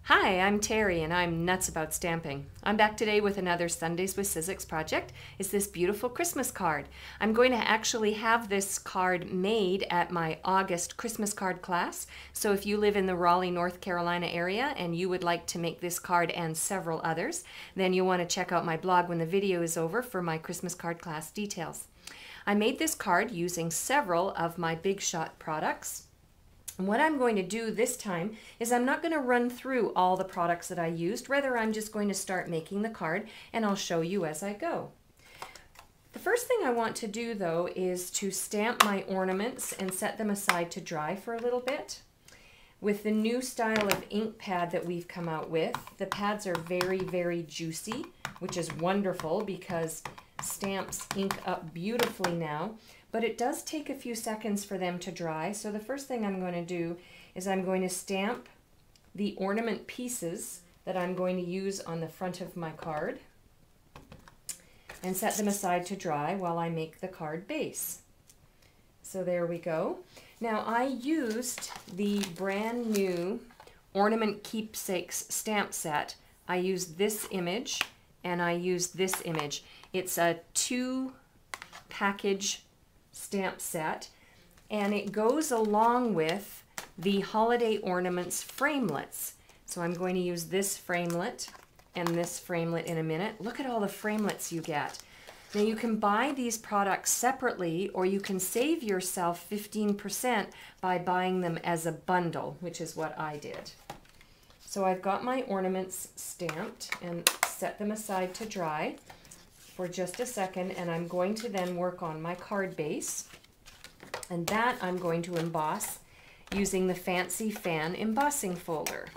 Hi, I'm Terry and I'm nuts about stamping. I'm back today with another Sundays with Sizzix project. It's this beautiful Christmas card. I'm going to actually have this card made at my August Christmas card class. So if you live in the Raleigh, North Carolina area and you would like to make this card and several others, then you'll want to check out my blog when the video is over for my Christmas card class details. I made this card using several of my Big Shot products. And what I'm going to do this time is I'm not going to run through all the products that I used. Rather, I'm just going to start making the card and I'll show you as I go. The first thing I want to do though is to stamp my ornaments and set them aside to dry for a little bit. With the new style of ink pad that we've come out with, the pads are very, very juicy, which is wonderful because stamps ink up beautifully now. But it does take a few seconds for them to dry. So the first thing I'm going to do is I'm going to stamp the ornament pieces that I'm going to use on the front of my card and set them aside to dry while I make the card base. So there we go. Now I used the brand new Ornament Keepsakes stamp set. I used this image and I used this image. It's a 2-package stamp set, and it goes along with the holiday ornaments framelets. So I'm going to use this framelit and this framelit in a minute. Look at all the framelets you get. Now you can buy these products separately, or you can save yourself 15% by buying them as a bundle, which is what I did. So I've got my ornaments stamped and set them aside to dry for just a second, and I'm going to then work on my card base, and that I'm going to emboss using the Fancy Fan embossing folder.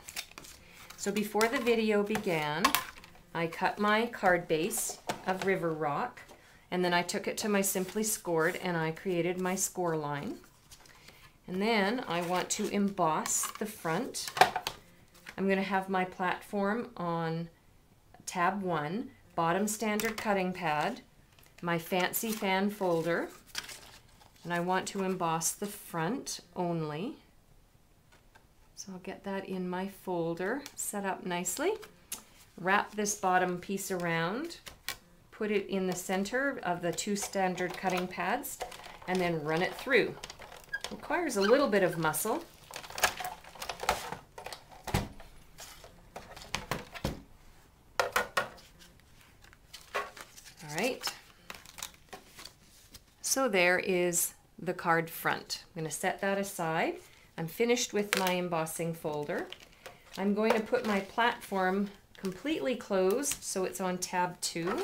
So before the video began, I cut my card base of River Rock, and then I took it to my Simply Scored and I created my score line. And then I want to emboss the front. I'm going to have my platform on tab 1, bottom standard cutting pad, my Fancy Fan folder, and I want to emboss the front only. So I'll get that in my folder, set up nicely. Wrap this bottom piece around, put it in the center of the 2 standard cutting pads, and then run it through. It requires a little bit of muscle. So there is the card front. I'm going to set that aside. I'm finished with my embossing folder. I'm going to put my platform completely closed so it's on tab 2,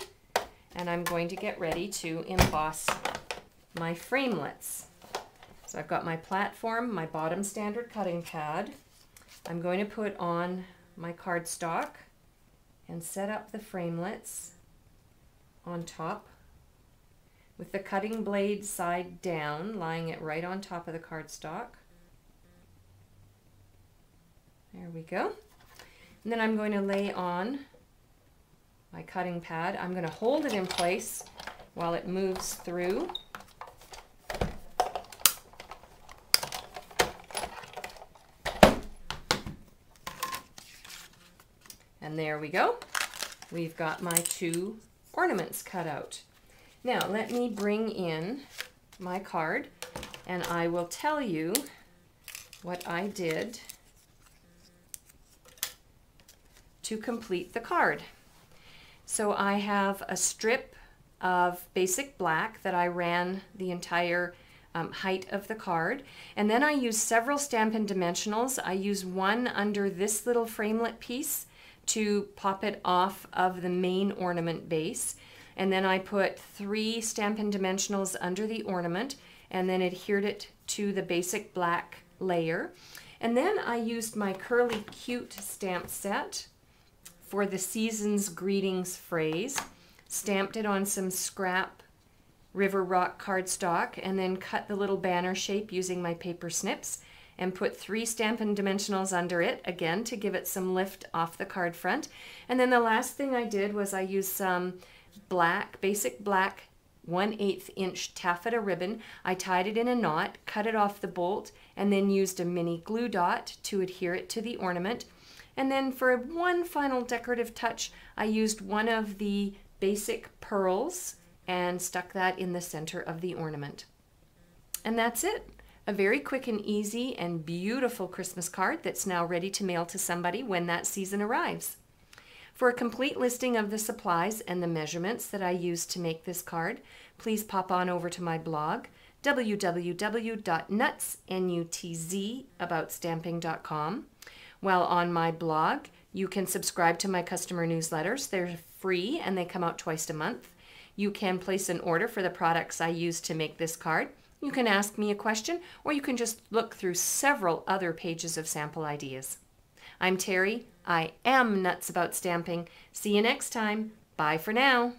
and I'm going to get ready to emboss my framelets. So I've got my platform, my bottom standard cutting pad. I'm going to put on my cardstock and set up the framelets on top, with the cutting blade side down, lying it right on top of the cardstock. There we go. And then I'm going to lay on my cutting pad. I'm going to hold it in place while it moves through. And there we go. We've got my 2 ornaments cut out. Now let me bring in my card and I will tell you what I did to complete the card. So I have a strip of basic black that I ran the entire height of the card, and then I used several Stampin' Dimensionals. I used one under this little framelit piece to pop it off of the main ornament base. And then I put 3 Stampin' Dimensionals under the ornament and then adhered it to the basic black layer. And then I used my Curly Cute stamp set for the Season's Greetings phrase, stamped it on some scrap River Rock cardstock, and then cut the little banner shape using my paper snips and put 3 Stampin' Dimensionals under it, again, to give it some lift off the card front. And then the last thing I did was I used some black, basic black 1/8 inch taffeta ribbon. I tied it in a knot, cut it off the bolt, and then used a mini glue dot to adhere it to the ornament. And then for one final decorative touch, I used one of the basic pearls and stuck that in the center of the ornament. And that's it. A very quick and easy and beautiful Christmas card that's now ready to mail to somebody when that season arrives. For a complete listing of the supplies and the measurements that I used to make this card, please pop on over to my blog, www.nutzaboutstamping.com. While on my blog, you can subscribe to my customer newsletters. They're free and they come out twice a month. You can place an order for the products I use to make this card. You can ask me a question, or you can just look through several other pages of sample ideas. I'm Terry. I am nuts about stamping. See you next time. Bye for now.